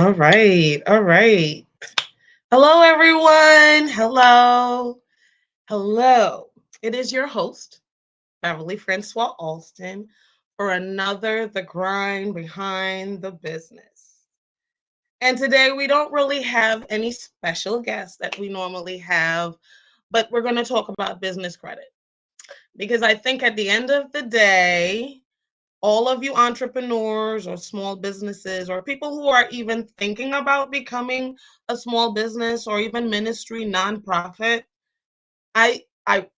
All right. All right. Hello, everyone. Hello. Hello. It is your host, Beverly Francois-Alston, for another The Grind Behind the Business. And today we don't really have any special guests that we normally have, but we're going to talk about business credit. Because I think at the end of the day, all of you entrepreneurs or small businesses or people who are even thinking about becoming a small business or even ministry nonprofit, I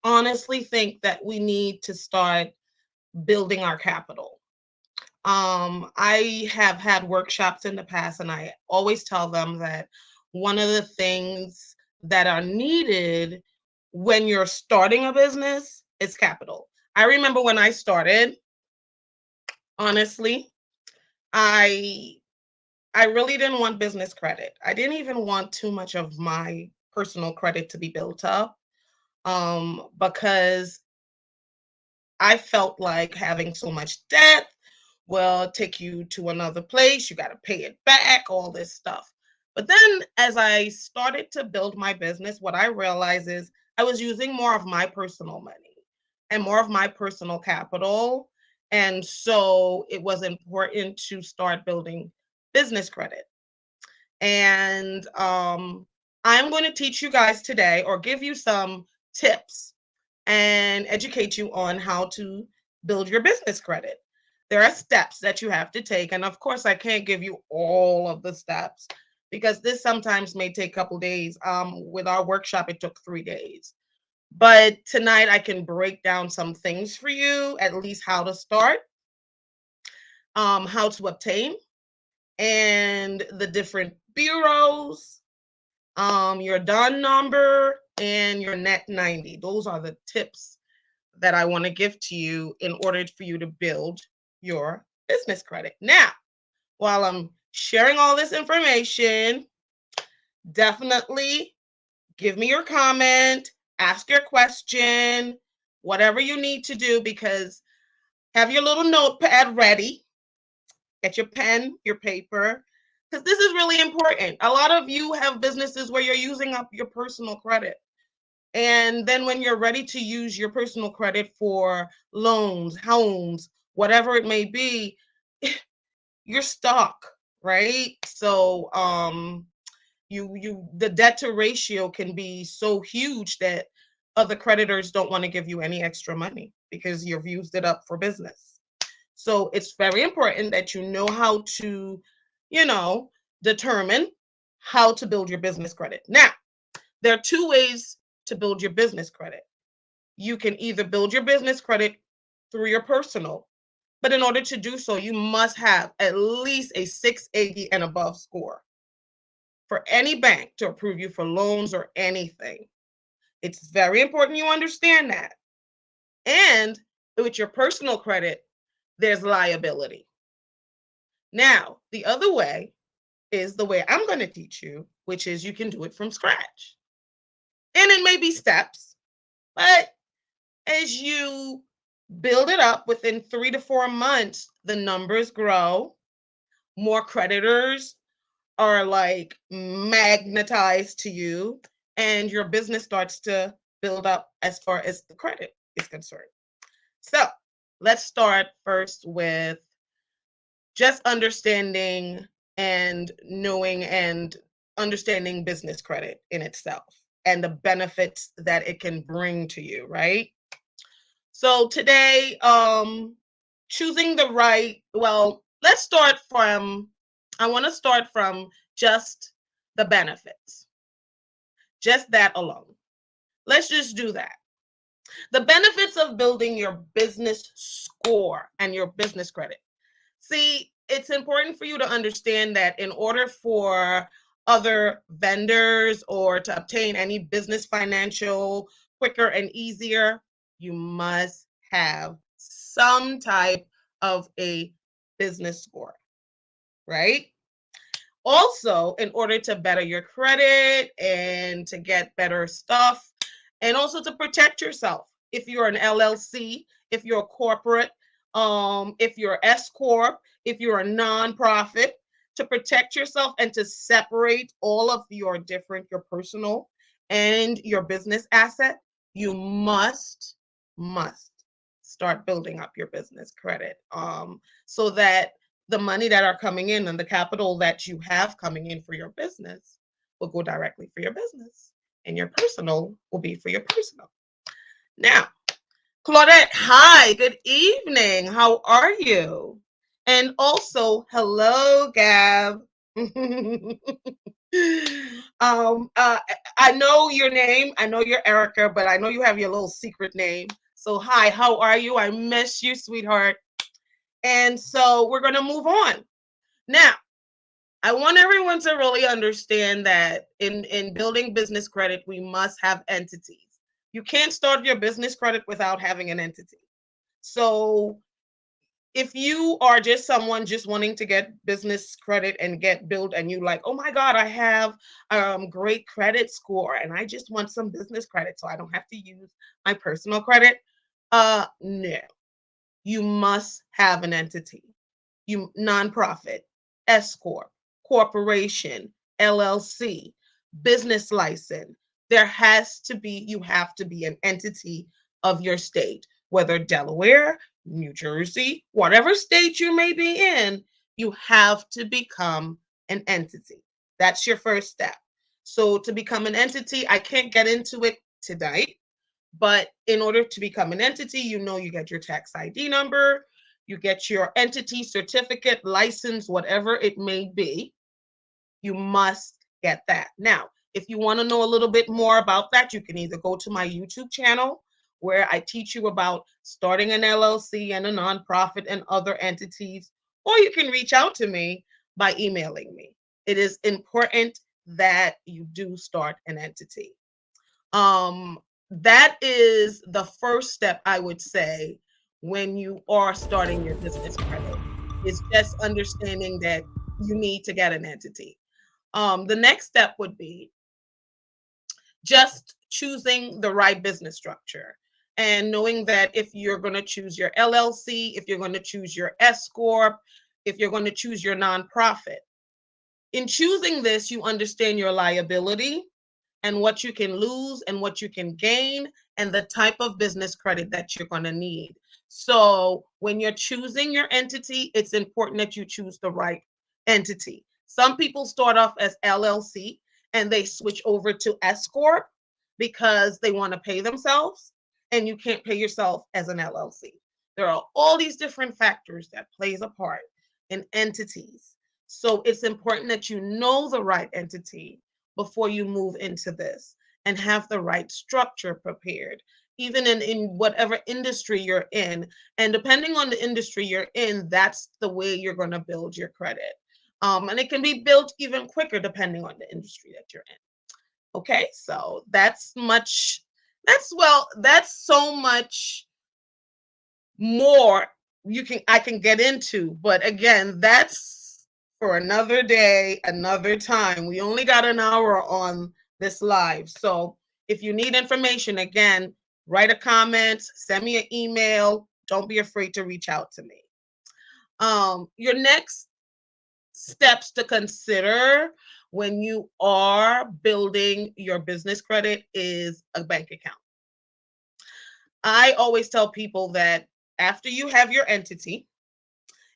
honestly think that we need to start building our capital. I have had workshops in the past, and I always tell them that one of the things that are needed when you're starting a business is capital. I remember when I started, honestly, I I really didn't want business credit. I didn't even want too much of my personal credit to be built up because I felt like having so much debt will take you to another place. You got to pay it back, all this stuff. But then as I started to build my business, what I realized is I was using more of my personal money and more of my personal capital. And so it was important to start building business credit. And I'm going to teach you guys today or give you some tips and educate you on how to build your business credit. There are steps that you have to take. And of course, I can't give you all of the steps because this sometimes may take a couple days. With our workshop, it took 3 days. But tonight, I can break down some things for you, at least how to start, how to obtain, and the different bureaus, your DUN number, and your net 90. Those are the tips that I want to give to you in order for you to build your business credit. Now, while I'm sharing all this information, definitely give me your comment, ask your question, whatever you need to do, because have your little notepad ready, get your pen, your paper, because this is really important. A lot of you have businesses where you're using up your personal credit. And then when you're ready to use your personal credit for loans, homes, whatever it may be, you're stuck, right? So you the debt to ratio can be so huge that other creditors don't want to give you any extra money because you've used it up for business. So it's very important that you know how to, you know, determine how to build your business credit. Now, there are two ways to build your business credit. You can either build your business credit through your personal, but in order to do so, you must have at least a 680 and above score for any bank to approve you for loans or anything. It's very important you understand that. And with your personal credit, there's liability. Now, the other way is the way I'm going to teach you, which is you can do it from scratch. And it may be steps, but as you build it up within 3 to 4 months, the numbers grow, more creditors are like magnetized to you, and your business starts to build up as far as the credit is concerned. So let's start first with just understanding and knowing and understanding business credit in itself and the benefits that it can bring to you, right? So today, choosing the right, well, let's start from, I want to start from just the benefits, just that alone. Let's just do that. The benefits of building your business score and your business credit. See, it's important for you to understand that in order for other vendors or to obtain any business financial quicker and easier, you must have some type of a business score, right? Also, in order to better your credit and to get better stuff, and also to protect yourself. If you're an LLC, if you're a corporate, if you're S corp, if you're a nonprofit, to protect yourself and to separate all of your personal and your business asset, you must start building up your business credit, so that the money that are coming in and the capital that you have coming in for your business will go directly for your business, and your personal will be for your personal. Now, Claudette, hi, good evening. How are you? And also, hello, Gab. I know your name. I know you're Erica, but I know you have your little secret name. So, hi, how are you? I miss you, sweetheart. And so, we're going to move on. Now, I want everyone to really understand that in building business credit, we must have entities. You can't start your business credit without having an entity. So if you are just someone just wanting to get business credit and get billed, and you like, oh my God, I have great credit score and I just want some business credit so I don't have to use my personal credit. No, you must have an entity. You nonprofit, S corp, corporation, LLC, business license. There has to be, you have to be an entity of your state, whether Delaware, New Jersey, whatever state you may be in, you have to become an entity. That's your first step. So to become an entity, I can't get into it tonight, but in order to become an entity, you get your tax ID number, you get your entity certificate, license, whatever it may be. You must get that. Now, if you want to know a little bit more about that, you can either go to my YouTube channel where I teach you about starting an LLC and a nonprofit and other entities, or you can reach out to me by emailing me. It is important that you do start an entity. That is the first step, I would say, when you are starting your business credit, is just understanding that you need to get an entity. The next step would be just choosing the right business structure and knowing that if you're going to choose your LLC, if you're going to choose your S corp, if you're going to choose your nonprofit. In choosing this, you understand your liability and what you can lose and what you can gain and the type of business credit that you're going to need. So when you're choosing your entity, it's important that you choose the right entity. Some people start off as LLC and they switch over to S corp because they want to pay themselves, and you can't pay yourself as an LLC. There are all these different factors that plays a part in entities. So it's important that you know the right entity before you move into this and have the right structure prepared, even in whatever industry you're in. And depending on the industry you're in, that's the way you're going to build your credit. And it can be built even quicker depending on the industry that you're in. Okay, so that's so much more I can get into, but again, that's for another day, another time. We only got an hour on this live. So if you need information, again, write a comment, send me an email. Don't be afraid to reach out to me. Your next steps to consider when you are building your business credit is a bank account. I always tell people that after you have your entity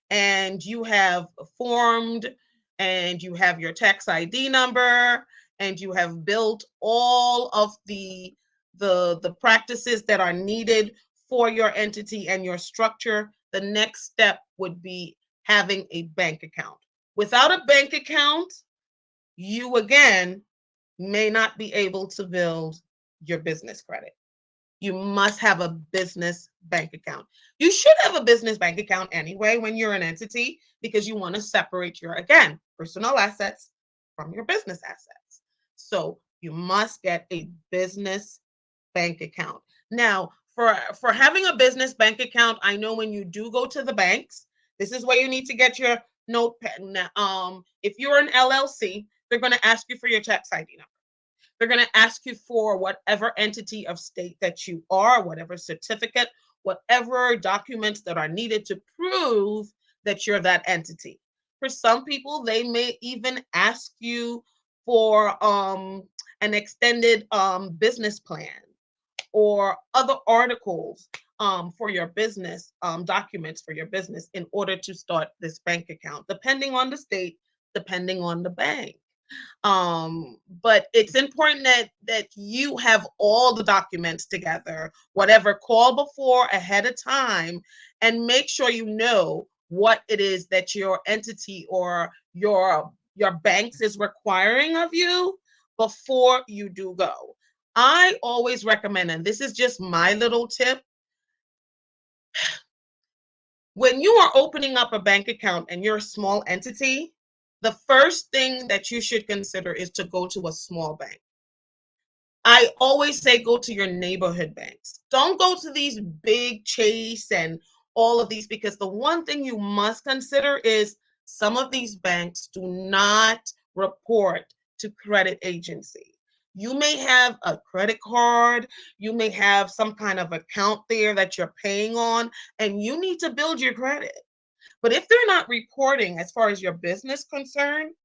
and you have formed and you have your tax ID number and you have built all of the practices that are needed for your entity and your structure, the next step would be having a bank account. Without a bank account, you again may not be able to build your business credit. You must have a business bank account. You should have a business bank account anyway when you're an entity, because you want to separate your, again, personal assets from your business assets. So you must get a business bank account. Now, for having a business bank account, I know when you do go to the banks, this is where you need to get your notepad. If you're an LLC, they're going to ask you for your tax ID number. They're going to ask you for whatever entity of state that you are, whatever certificate, whatever documents that are needed to prove that you're that entity. For some people, they may even ask you for an extended business plan or other articles for your business, documents for your business in order to start this bank account, depending on the state, depending on the bank. But it's important that you have all the documents together, whatever, call before ahead of time, and make sure you know what it is that your entity or your banks is requiring of you before you do go. I always recommend, and this is just my little tip, when you are opening up a bank account and you're a small entity, the first thing that you should consider is to go to a small bank. I always say go to your neighborhood banks. Don't go to these big Chase and all of these, because the one thing you must consider is some of these banks do not report to credit agency. You may have a credit card, you may have some kind of account there that you're paying on, and you need to build your credit. But if they're not reporting as far as your business concerned,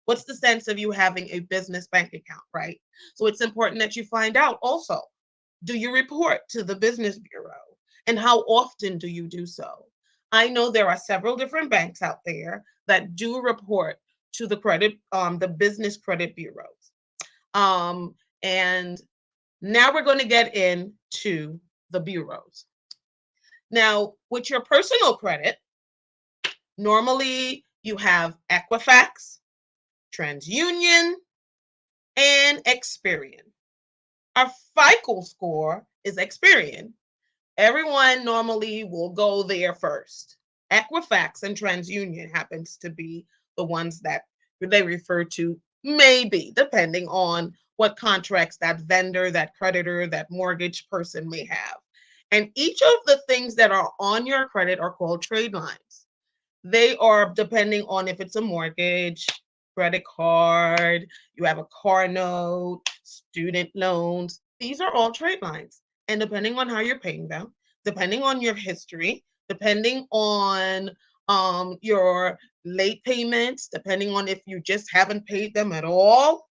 what's the sense of you having a business bank account, right? So it's important that you find out also, do you report to the business bureau? And how often do you do so? I know there are several different banks out there that do report to the business credit bureaus. Um, and now we're going to get into the bureaus. Now, with your personal credit, normally you have Equifax, TransUnion, and Experian. Our FICO score is Experian. Everyone normally will go there first. Equifax and TransUnion happens to be the ones that they refer to, maybe, depending on what contracts that vendor, that creditor, that mortgage person may have. And each of the things that are on your credit are called trade lines. They are depending on if it's a mortgage, credit card, you have a car note, student loans. These are all trade lines. And depending on how you're paying them, depending on your history, depending on your late payments, depending on if you just haven't paid them at all,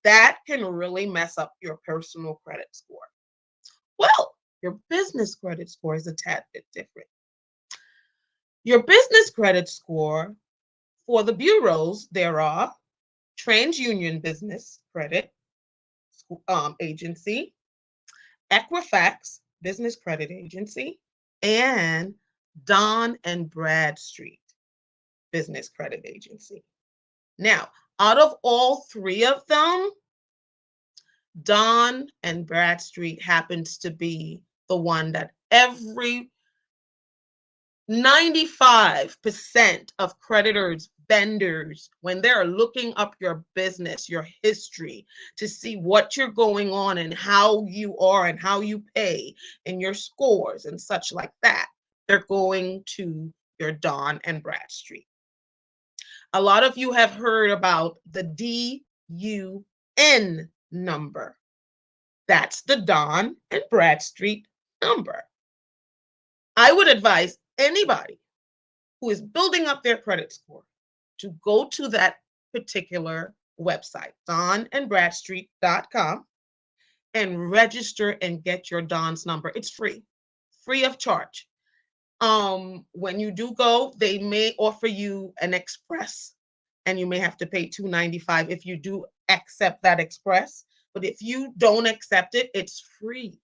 that can really mess up your personal credit score. Well, your business credit score is a tad bit different. Your business credit score, for the bureaus, there are TransUnion Business Credit Agency, Equifax Business Credit Agency, and Dun and Bradstreet Business Credit Agency. Now, out of all three of them, Dun and Bradstreet happens to be the one that 95% of creditors, vendors, when they're looking up your business, your history, to see what you're going on and how you are and how you pay and your scores and such like that, they're going to your Dun and Bradstreet. A lot of you have heard about the DUN number. That's the Dun and Bradstreet number. I would advise anybody who is building up their credit score to go to that particular website, dunandbradstreet.com, and register and get your Don's number. It's free of charge. When you do go, they may offer you an express, and you may have to pay $2.95 if you do accept that express. But if you don't accept it, it's free.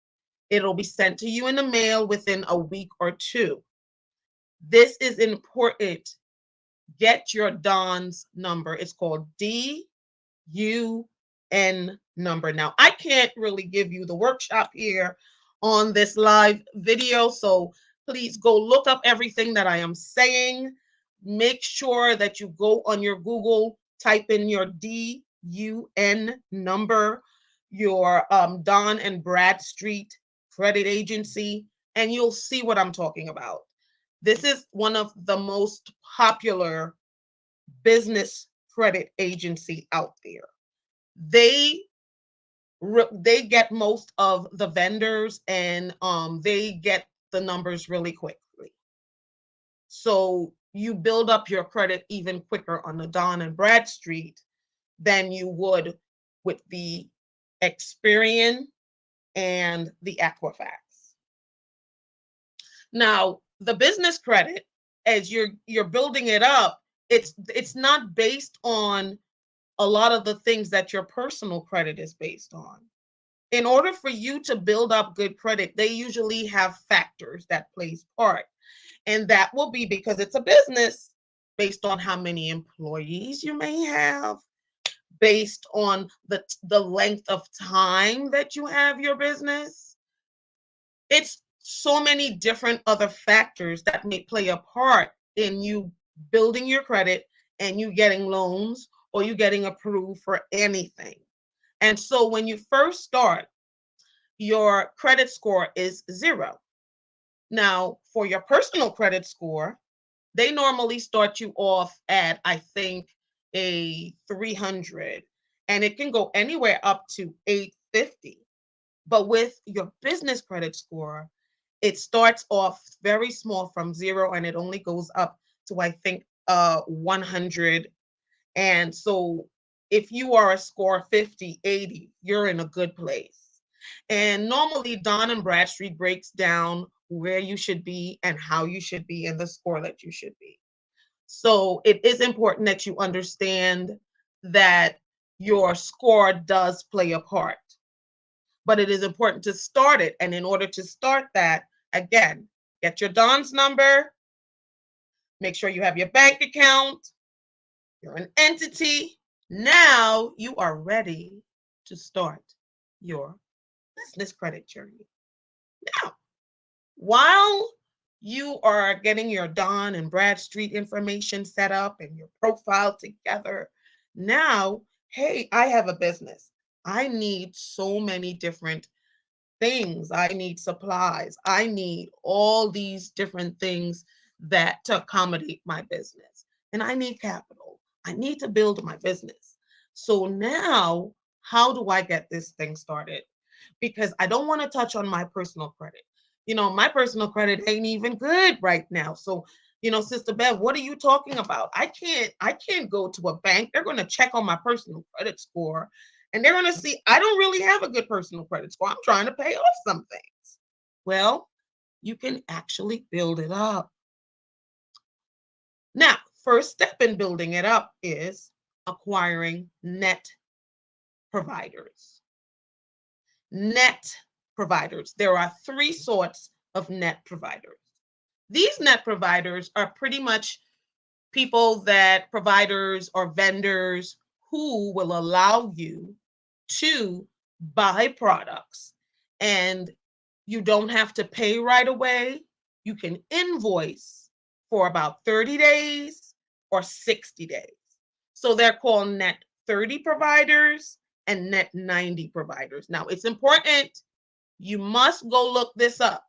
It'll be sent to you in the mail within a week or two. This is important. Get your Don's number. It's called DUN number. Now, I can't really give you the workshop here on this live video, so please go look up everything that I am saying. Make sure that you go on your Google, type in your DUN number, your Dun and Bradstreet Credit Agency, and you'll see what I'm talking about. This is one of the most popular business credit agency out there. They get most of the vendors, and they get the numbers really quickly. So you build up your credit even quicker on the Don and Bradstreet than you would with the Experian and the Equifax. Now, the business credit, as you're building it up, it's not based on a lot of the things that your personal credit is based on. In order for you to build up good credit, they usually have factors that plays part. And that will be because it's a business based on how many employees you may have, based on the length of time that you have your business. It's so many different other factors that may play a part in you building your credit and you getting loans or you getting approved for anything. And so when you first start, your credit score is 0. Now, for your personal credit score, they normally start you off at, I think, a 300, and it can go anywhere up to 850. But with your business credit score, it starts off very small from 0 and it only goes up to, I think, 100. And so if you are a score 50, 80, you're in a good place. And normally Don and Bradstreet breaks down where you should be and how you should be and the score that you should be. So it is important that you understand that your score does play a part, but it is important to start it. And in order to start that, again, get your Don's number, make sure you have your bank account, you're an entity. Now you are ready to start your business credit journey. Now, while you are getting your Don and Bradstreet information set up and your profile together, now, hey, I have a business. I need so many different things. I need supplies. I need all these different things that to accommodate my business. And I need capital. I need to build my business. So now, how do I get this thing started? Because I don't want to touch on my personal credit. My personal credit ain't even good right now. So, Sister Bev, what are you talking about? I can't go to a bank. They're going to check on my personal credit score and they're going to see I don't really have a good personal credit score. I'm trying to pay off some things. Well, you can actually build it up. Now, first step in building it up is acquiring net providers. Net providers. There are 3 sorts of net providers. These net providers are pretty much providers or vendors who will allow you to buy products and you don't have to pay right away. You can invoice for about 30 days or 60 days. So they're called net 30 providers and net 90 providers. Now, it's important. You must go look this up.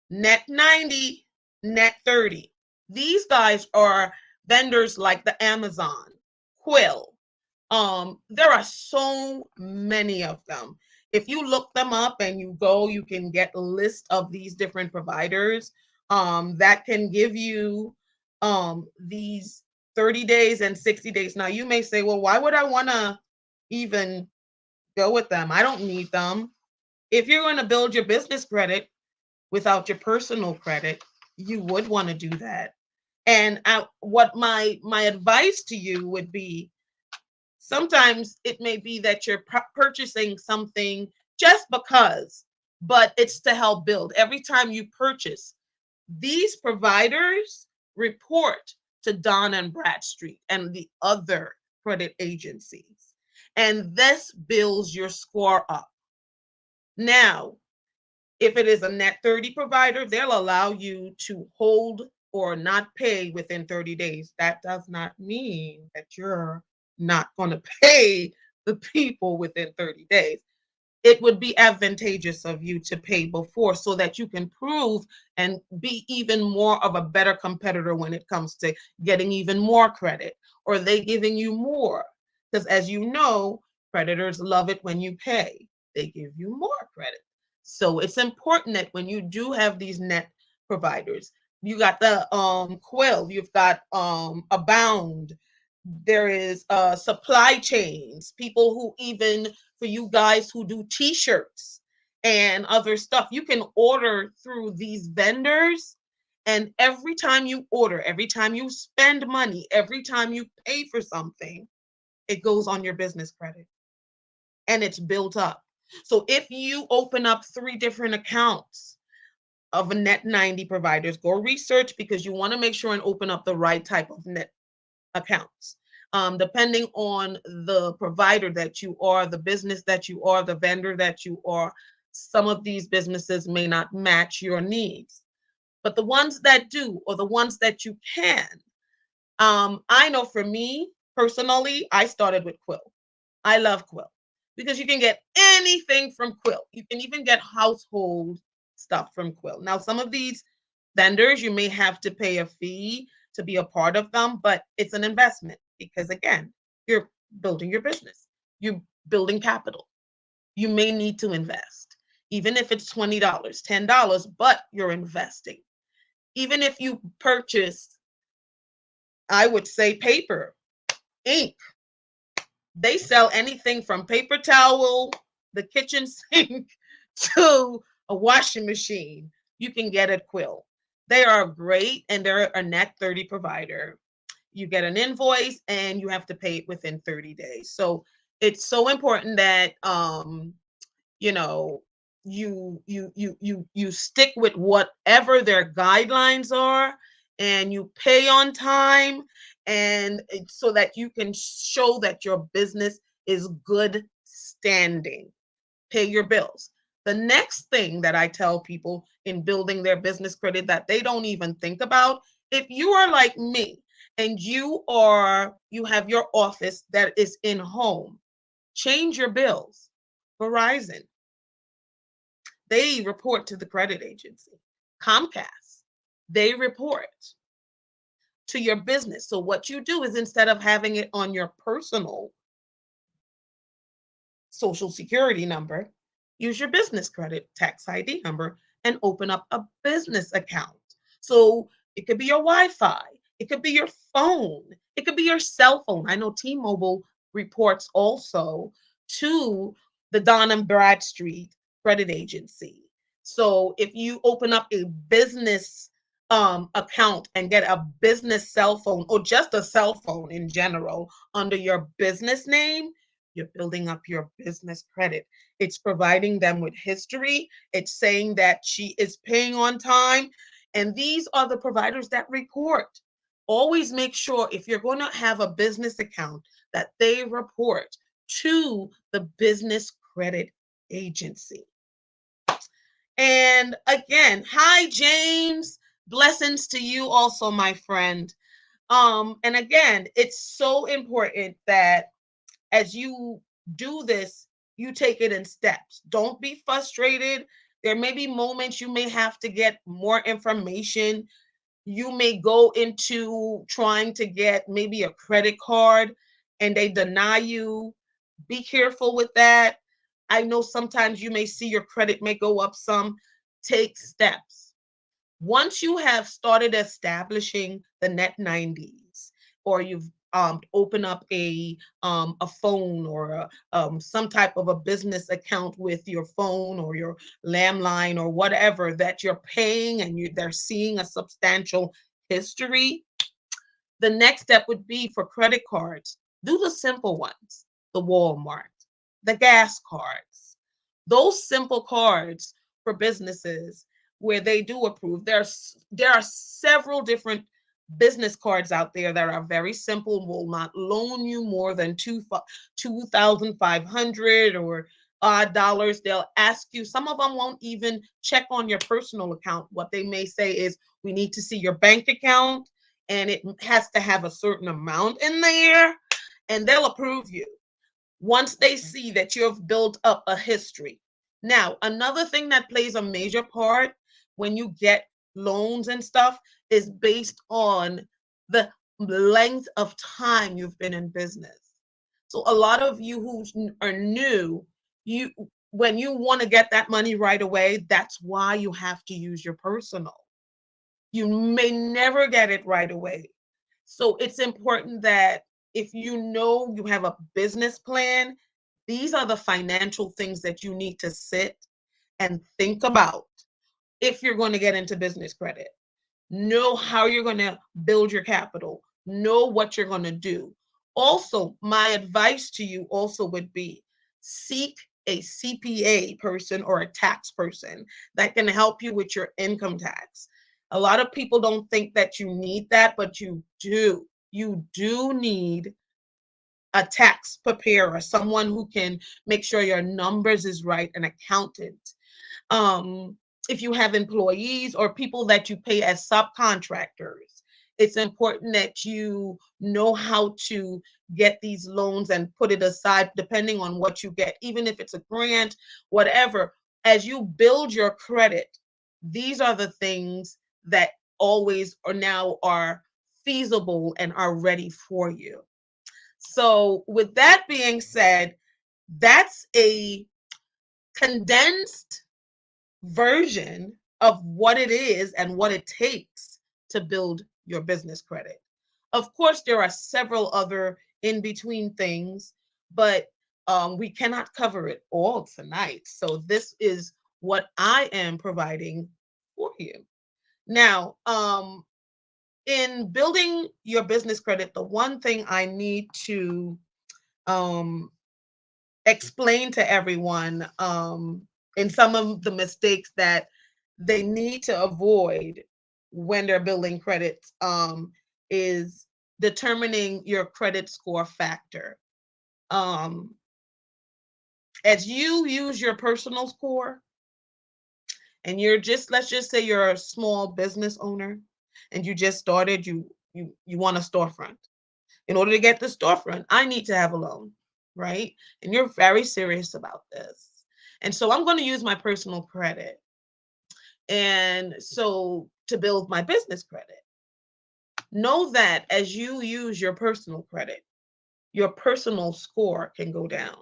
Net 90, net 30. These guys are vendors like the Amazon, Quill. There are so many of them. If you look them up and you can get a list of these different providers that can give you these 30 days and 60 days. Now, you may say, well, why would I want to even go with them? I don't need them. If you're going to build your business credit without your personal credit, you would want to do that. And what my advice to you would be, sometimes it may be that you're purchasing something just because, but it's to help build. Every time you purchase, these providers report to Don and Bradstreet and the other credit agencies. And this builds your score up. Now, if it is a net 30 provider, they'll allow you to hold or not pay within 30 days. That does not mean that you're not going to pay the people within 30 days. It would be advantageous of you to pay before so that you can prove and be even more of a better competitor when it comes to getting even more credit, or they giving you more. Because as you know, creditors love it when you pay. They give you more credit. So it's important that when you do have these net providers, You got the Quill, you've got Abound. There is supply chains, people who, even for you guys who do t-shirts and other stuff, you can order through these vendors. And every time you order, every time you spend money, every time you pay for something, it goes on your business credit and it's built up. So if you open up 3 different accounts of a net 90 providers, go research, because you want to make sure and open up the right type of net accounts. Depending on the provider that you are, the business that you are, the vendor that you are, some of these businesses may not match your needs. But the ones that do, or the ones that you can, I know for me personally, I started with Quill. I love Quill because you can get anything from Quill. You can even get household stuff from Quill. Now, some of these vendors, you may have to pay a fee to be a part of them, but it's an investment because, again, you're building your business, you're building capital. You may need to invest, even if it's $20, $10, but you're investing. Even if you purchase, I would say, paper, ink, they sell anything from paper towel, the kitchen sink, to a washing machine. You can get at Quill. They are great, and they're a net 30 provider. You get an invoice and you have to pay it within 30 days. So it's so important that you know, you stick with whatever their guidelines are, and you pay on time, and so that you can show that your business is good standing. Pay your bills. The next thing that I tell people in building their business credit that they don't even think about, if you are like me and you have your office that is in home, change your bills. Verizon, they report to the credit agency. Comcast, they report to your business. So what you do is, instead of having it on your personal social security number, use your business credit tax ID number and open up a business account. So it could be your Wi-Fi, it could be your phone, it could be your cell phone. I know T-Mobile reports also to the Dun and Bradstreet credit agency. So if you open up a business account and get a business cell phone, or just a cell phone in general, under your business name, you're building up your business credit. It's providing them with history. It's saying that she is paying on time. And these are the providers that report. Always make sure, if you're going to have a business account, that they report to the business credit agency. And again, hi, James. Blessings to you also, my friend. And again, it's so important that as you do this, you take it in steps. Don't be frustrated. There may be moments you may have to get more information. You may go into trying to get maybe a credit card and they deny you. Be careful with that. I know sometimes you may see your credit may go up some. Take steps. Once you have started establishing the net 90s, or you've opened up a phone, or some type of a business account with your phone or your landline or whatever that you're paying, and they're seeing a substantial history, the next step would be for credit cards. Do the simple ones, the Walmart, the gas cards, those simple cards for businesses where they do approve. There are several different business cards out there that are very simple, will not loan you more than 2,500 or odd dollars. They'll ask you, some of them won't even check on your personal account. What they may say is, we need to see your bank account, and it has to have a certain amount in there, and they'll approve you once they see that you have built up a history. Now, another thing that plays a major part when you get loans and stuff is based on the length of time you've been in business. So a lot of you who are new, you when you want to get that money right away, that's why you have to use your personal. You may never get it right away. So it's important that if you know you have a business plan, these are the financial things that you need to sit and think about if you're going to get into business credit. Know how you're going to build your capital, know what you're going to do. Also, my advice to you also would be seek a CPA person or a tax person that can help you with your income tax. A lot of people don't think that you need that, but you do. You do need a tax preparer, someone who can make sure your numbers is right, an accountant. um, if you have employees or people that you pay as subcontractors, it's important that you know how to get these loans and put it aside depending on what you get, even if it's a grant, whatever. As you build your credit, these are the things that always are now are feasible and are ready for you. So, with that being said, that's a condensed version of what it is and what it takes to build your business credit. Of course, there are several other in between things, but we cannot cover it all tonight. So, this is what I am providing for you. Now, in building your business credit, the one thing I need to um, explain to everyone in some of the mistakes that they need to avoid when they're building credits is determining your credit score factor. Um, as you use your personal score, and you're just, let's just say you're a small business owner and you just started, you want a storefront. In order to get the storefront, I need to have a loan, right? And you're very serious about this. And so I'm going to use my personal credit. And so to build my business credit, know that as you use your personal credit, your personal score can go down.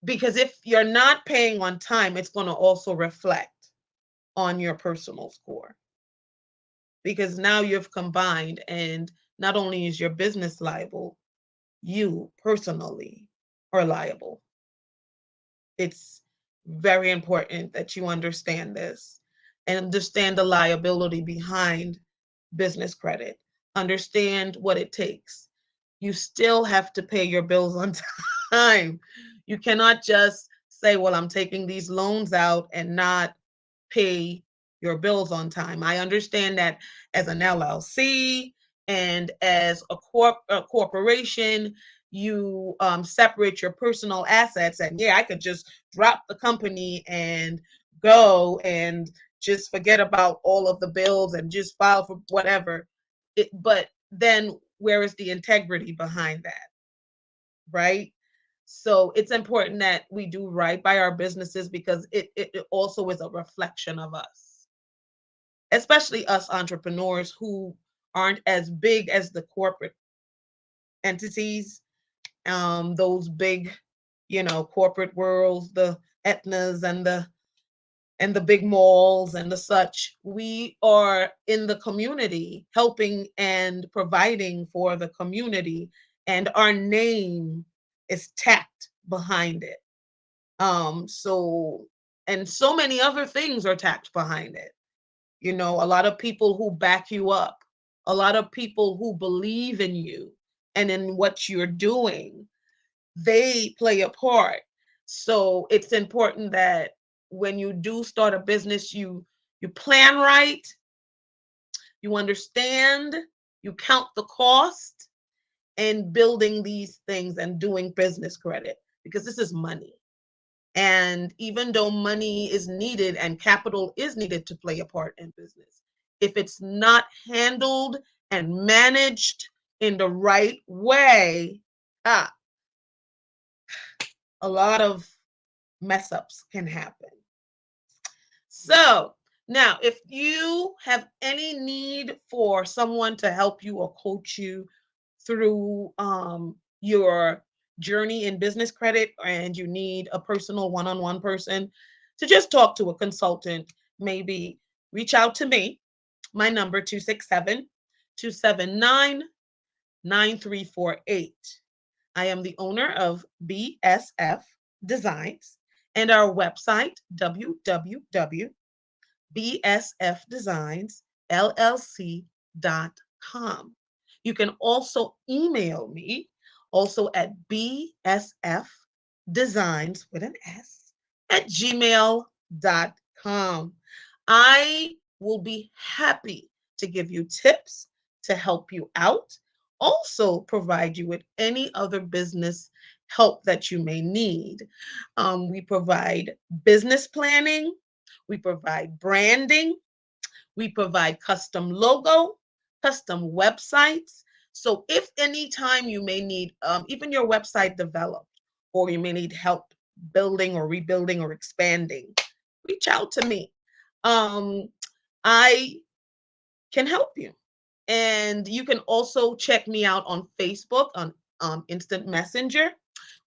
Because if you're not paying on time, it's going to also reflect on your personal score. Because now you've combined, and not only is your business liable, you personally are liable. It's very important that you understand this and understand the liability behind business credit. Understand what it takes. You still have to pay your bills on time. You cannot just say, well, I'm taking these loans out and not pay your bills on time. I understand that as an LLC and as a corporation, you separate your personal assets. And yeah, I could just drop the company and go and just forget about all of the bills and just file for whatever. But then where is the integrity behind that, right? So it's important that we do right by our businesses because it also is a reflection of us, especially us entrepreneurs who aren't as big as the corporate entities, those big, corporate worlds, the Etnas and the big malls and the such. We are in the community helping and providing for the community, and our name is tacked behind it. So and so many other things are tacked behind it. A lot of people who back you up, a lot of people who believe in you and in what you're doing, they play a part. So it's important that when you do start a business, you plan right, you understand, you count the cost and building these things and doing business credit because this is money. And even though money is needed and capital is needed to play a part in business, if it's not handled and managed in the right way, a lot of mess ups can happen. So now, if you have any need for someone to help you or coach you through your journey in business credit and you need a personal one-on-one person, to just talk to a consultant, maybe reach out to me. My number 267-279-9348. I am the owner of BSF Designs and our website www.bsfdesignsllc.com. You can also email me also at bsfdesigns with an S at gmail.com. I will be happy to give you tips to help you out, also provide you with any other business help that you may need. We provide business planning, we provide branding, we provide custom logo, custom websites. So if anytime you may need even your website developed, or you may need help building or rebuilding or expanding, reach out to me. Um, I can help you. And you can also check me out on Facebook on Instant Messenger.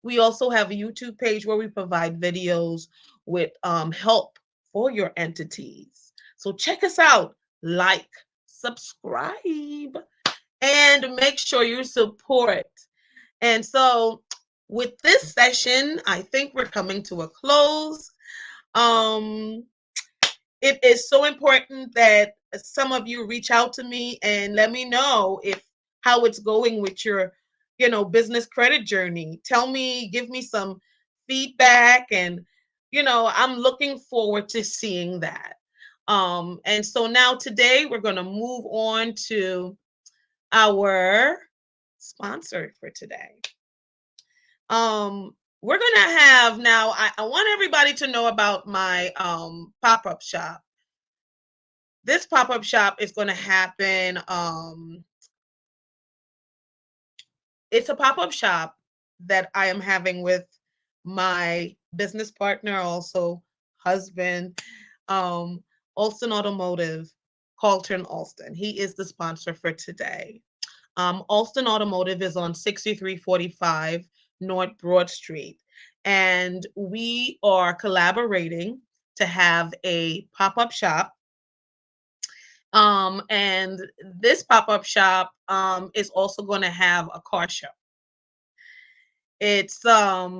We also have a YouTube page where we provide videos with help for your entities. So check us out, like, subscribe, and make sure you support. And so with this session, I think we're coming to a close. Um, it is so important that some of you reach out to me and let me know if how it's going with your business credit journey. Tell me, give me some feedback, and I'm looking forward to seeing that. And so now today we're going to move on to our sponsor for today. We're gonna have now. I want everybody to know about my pop-up shop. This pop-up shop is going to happen. It's a pop-up shop that I am having with my business partner, also husband, Alston Automotive, Francois-Alston. He is the sponsor for today. Alston Automotive is on 6345 North Broad Street, and we are collaborating to have a pop-up shop. And this pop-up shop is also going to have a car show. It's not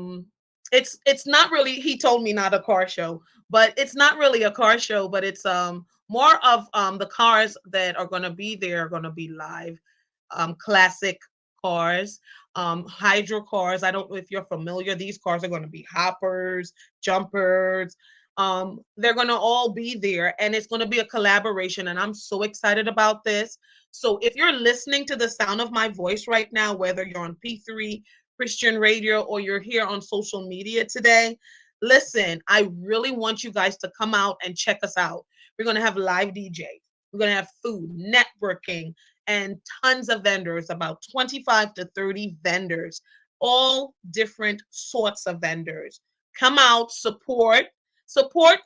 really, he told me not a car show, but it's not really a car show, but it's more of the cars that are going to be there are going to be live classic cars, hydro cars. I don't know if you're familiar. These cars are going to be hoppers, jumpers. They're going to all be there, and it's going to be a collaboration, and I'm so excited about this. So if you're listening to the sound of my voice right now, whether you're on P3 Christian radio or you're here on social media today, listen, I really want you guys to come out and check us out. We're going to have live DJs. We're going to have food, networking, and tons of vendors, about 25 to 30 vendors, all different sorts of vendors. Come out, support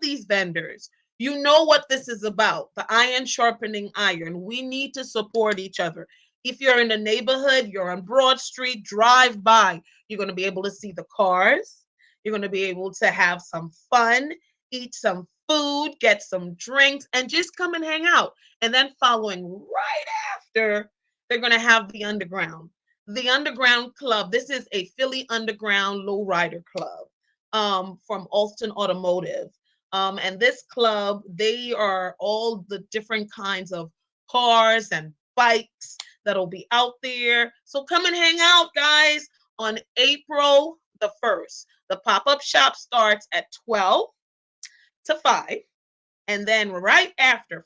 these vendors. You know what this is about, the iron sharpening iron. We need to support each other. If you're in the neighborhood, you're on Broad Street, drive by. You're going to be able to see the cars. You're going to be able to have some fun, eat some food, get some drinks, and just come and hang out. And then following right after, they're going to have the Underground. The Underground Club. This is a Philly Underground Lowrider Club from Alston Automotive. And this club, they are all the different kinds of cars and bikes that'll be out there. So come and hang out, guys, on April the 1st. The pop-up shop starts at 12 to 5. And then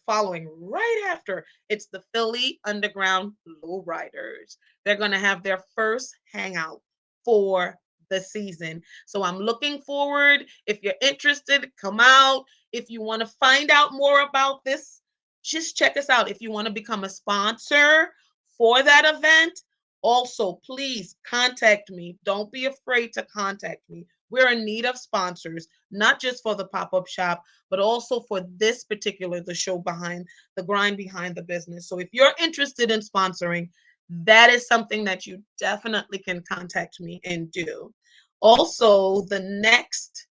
following right after, it's the Philly Underground Lowriders. They're going to have their first hangout for the season. So I'm looking forward. If you're interested, come out. If you want to find out more about this, just check us out. If you want to become a sponsor for that event, also please contact me. Don't be afraid to contact me. We're in need of sponsors, not just for the pop-up shop, but also for this particular, the show behind the grind behind the business. So if you're interested in sponsoring, that is something that you definitely can contact me and do. Also, the next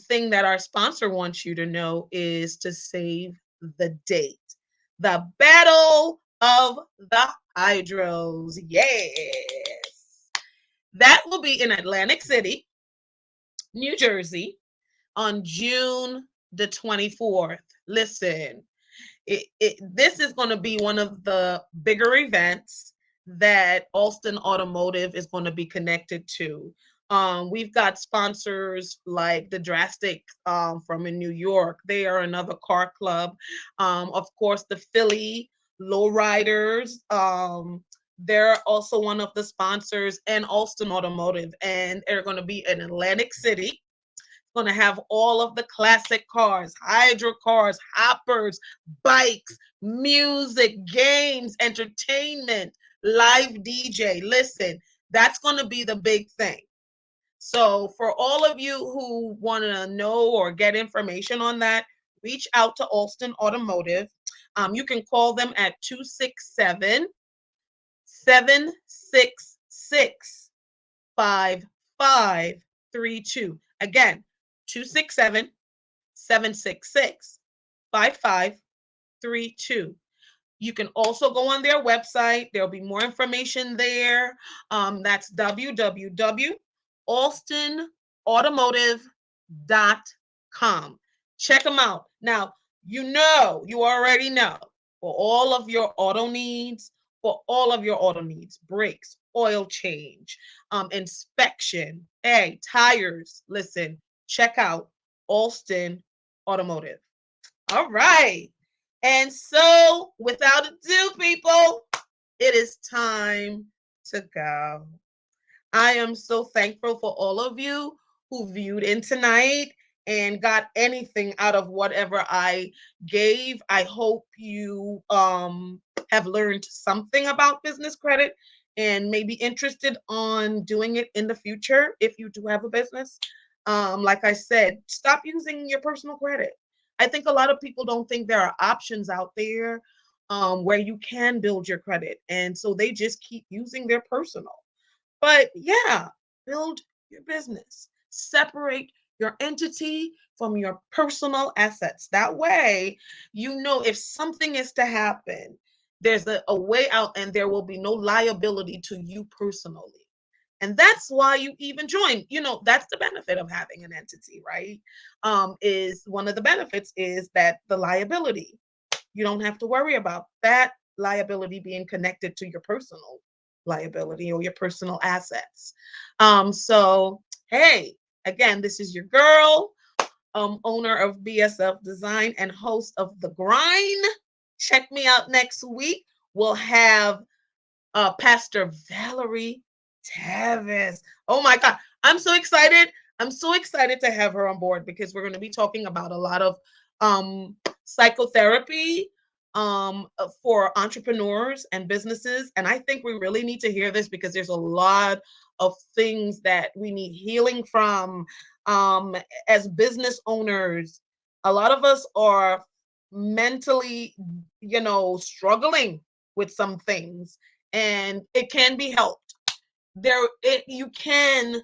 thing that our sponsor wants you to know is to save the date. The Battle of the Hydros. Yes. That will be in Atlantic City, New Jersey on June the 24th. Listen, this is going to be one of the bigger events that Alston Automotive is going to be connected to. We've got sponsors like the Drastic from in New York. They are another car club. Of course, the Philly Lowriders. They're also one of the sponsors, and Alston Automotive. And they're going to be in Atlantic City. Going to have all of the classic cars, hydro cars, hoppers, bikes, music, games, entertainment, live DJ. Listen, that's going to be the big thing. So for all of you who want to know or get information on that, reach out to Alston Automotive. You can call them at 267 766 5532. Again, 267 766 5532. You can also go on their website. There'll be more information there. That's www.alstonautomotive.com. Check them out. Now, you already know, for all of your auto needs, brakes, oil change, inspection, tires, listen, check out Alston Automotive. All right. And so, without ado, people, it is time to go. I am so thankful for all of you who viewed in tonight and got anything out of whatever I gave. I hope you have learned something about business credit and maybe interested on doing it in the future if you do have a business. Like I said, stop using your personal credit. I think a lot of people don't think there are options out there where you can build your credit. And so they just keep using their personal. But yeah, build your business. Separate your entity from your personal assets. That way, you know if something is to happen, there's a way out and there will be no liability to you personally. And that's why you even join. That's the benefit of having an entity, right? Is one of the benefits is that the liability, you don't have to worry about that liability being connected to your personal liability or your personal assets. So, hey, again, this is your girl, owner of BSF Design and host of The Grind. Check me out next week. We'll have Pastor Valerie Tevis. Oh my God. I'm so excited. I'm so excited to have her on board because we're going to be talking about a lot of psychotherapy for entrepreneurs and businesses. And I think we really need to hear this because there's a lot of things that we need healing from as business owners. A lot of us are mentally, struggling with some things, and it can be helped. You can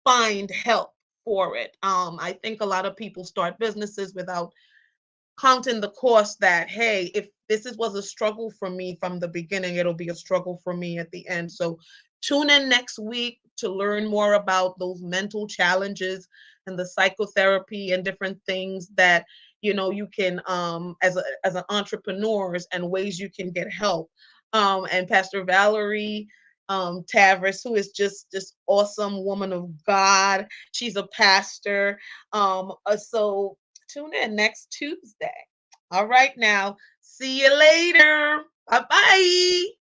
find help for it. I think a lot of people start businesses without counting the cost that, hey, if was a struggle for me from the beginning, it'll be a struggle for me at the end. So tune in next week to learn more about those mental challenges and the psychotherapy and different things that you can as an entrepreneurs and ways you can get help. And Pastor Valerie Tavris, who is just this awesome woman of God. She's a pastor. So tune in next Tuesday. All right, now. See you later. Bye-bye.